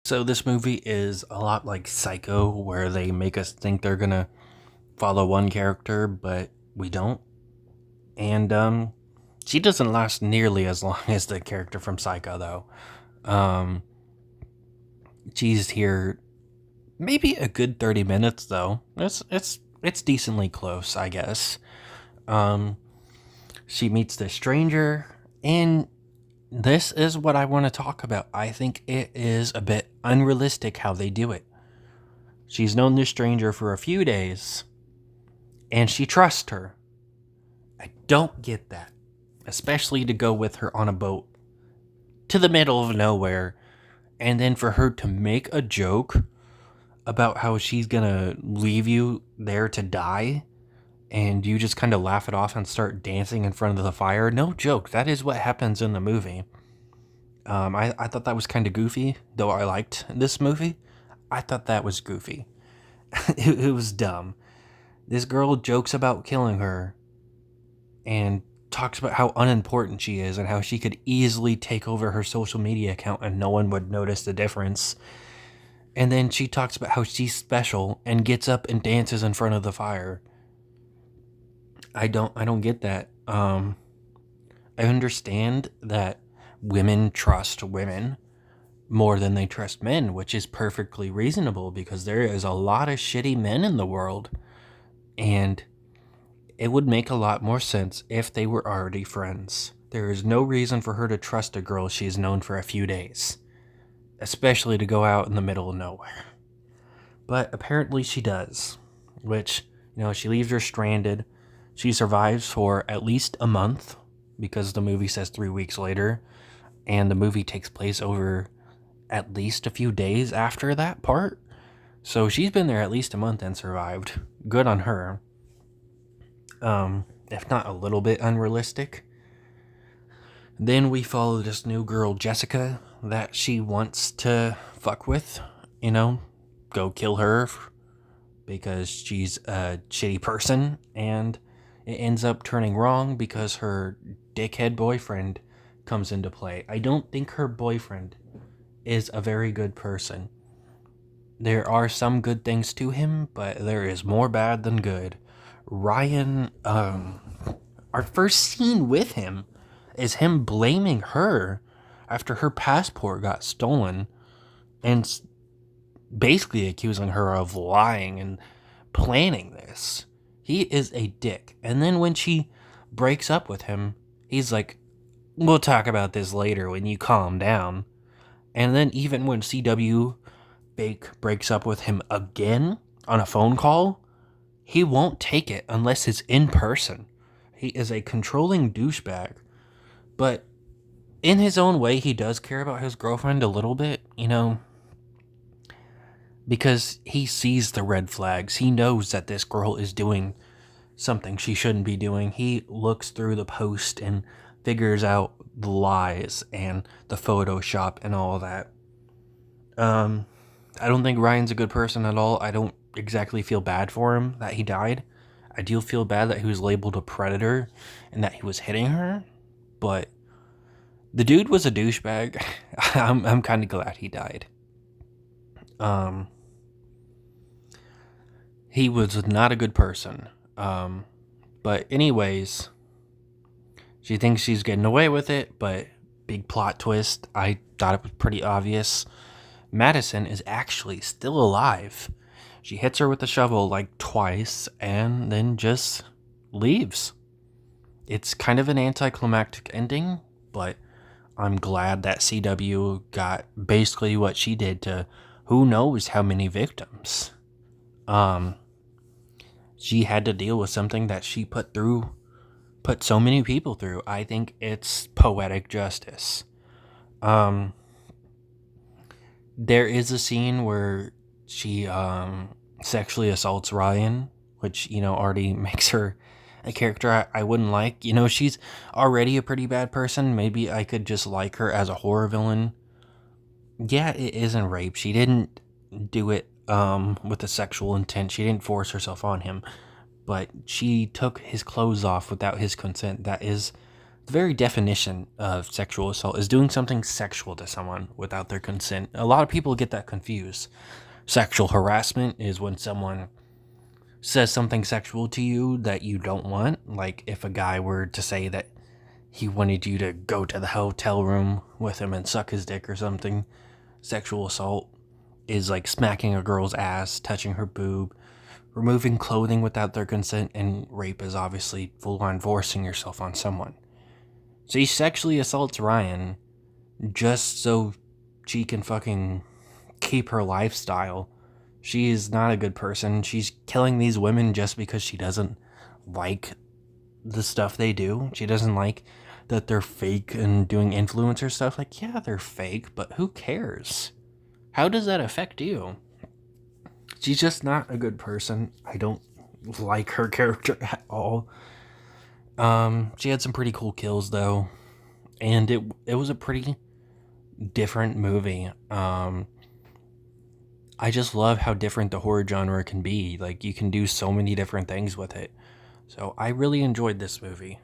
So this movie is a lot like Psycho, where they make us think they're gonna follow one character, but we don't. And she doesn't last nearly as long as the character from Psycho, though. She's here maybe a good 30 minutes, though. It's decently close, I guess. Um, she meets this stranger, and this is what I want to talk about. I think it is a bit unrealistic how they do it. She's known this stranger for a few days, and she trusts her. I don't get that, especially to go with her on a boat to the middle of nowhere, and then for her to make a joke about how she's gonna leave you there to die, and you just kind of laugh it off and start dancing in front of the fire. No joke, that is what happens in the movie. I thought that was kind of goofy, though I liked this movie. I thought that was goofy. It was dumb. This girl jokes about killing her and talks about how unimportant she is and how she could easily take over her social media account and no one would notice the difference. And then she talks about how she's special and gets up and dances in front of the fire. I don't get that. I understand that women trust women more than they trust men, which is perfectly reasonable because there is a lot of shitty men in the world. And it would make a lot more sense if they were already friends. There is no reason for her to trust a girl she's known for a few days, especially to go out in the middle of nowhere. But apparently she does, which, she leaves her stranded. She survives for at least a month because the movie says 3 weeks later, and the movie takes place over at least a few days after that part. So she's been there at least a month and survived. Good on her. If not a little bit unrealistic. Then we follow this new girl, Jessica, that she wants to fuck with, go kill her because she's a shitty person, and it ends up turning wrong because her dickhead boyfriend comes into play. I don't think her boyfriend is a very good person. There are some good things to him, but there is more bad than good. Ryan, our first scene with him is him blaming her after her passport got stolen and basically accusing her of lying and planning this. He is a dick. And then when she breaks up with him, he's like, we'll talk about this later when you calm down. And then even when CW Bake breaks up with him again on a phone call, he won't take it unless it's in person. He is a controlling douchebag. But in his own way, he does care about his girlfriend a little bit, because he sees the red flags. He knows that this girl is doing something she shouldn't be doing. He looks through the post and figures out the lies and the Photoshop and all that. I don't think Ryan's a good person at all. I don't exactly feel bad for him that he died. I do feel bad that he was labeled a predator and that he was hitting her, but the dude was a douchebag. I'm kind of glad he died. He was not a good person. But anyways, she thinks she's getting away with it, but big plot twist. I thought it was pretty obvious. Madison is actually still alive. She hits her with the shovel like twice and then just leaves. It's kind of an anticlimactic ending, but I'm glad that CW got basically what she did to who knows how many victims. She had to deal with something that she put so many people through. I think it's poetic justice. There is a scene where she sexually assaults Ryan, which, already makes her a character I wouldn't like. She's already a pretty bad person. Maybe I could just like her as a horror villain. Yeah, it isn't rape. She didn't do it with a sexual intent. She didn't force herself on him. But she took his clothes off without his consent. That is the very definition of sexual assault is doing something sexual to someone without their consent. A lot of people get that confused. Sexual harassment is when someone says something sexual to you that you don't want. Like if a guy were to say that he wanted you to go to the hotel room with him and suck his dick or something. Sexual assault is like smacking a girl's ass, touching her boob, removing clothing without their consent, and rape is obviously full on forcing yourself on someone. So he sexually assaults Ryan just so she can fucking keep her lifestyle. She is not a good person. She's killing these women just because she doesn't like the stuff they do. She doesn't like that they're fake and doing influencer stuff. Like, yeah, they're fake, but who cares? How does that affect you? She's just not a good person. I don't like her character at all. She had some pretty cool kills though, and it was a pretty different movie. I just love how different the horror genre can be. Like, you can do so many different things with it. So I really enjoyed this movie.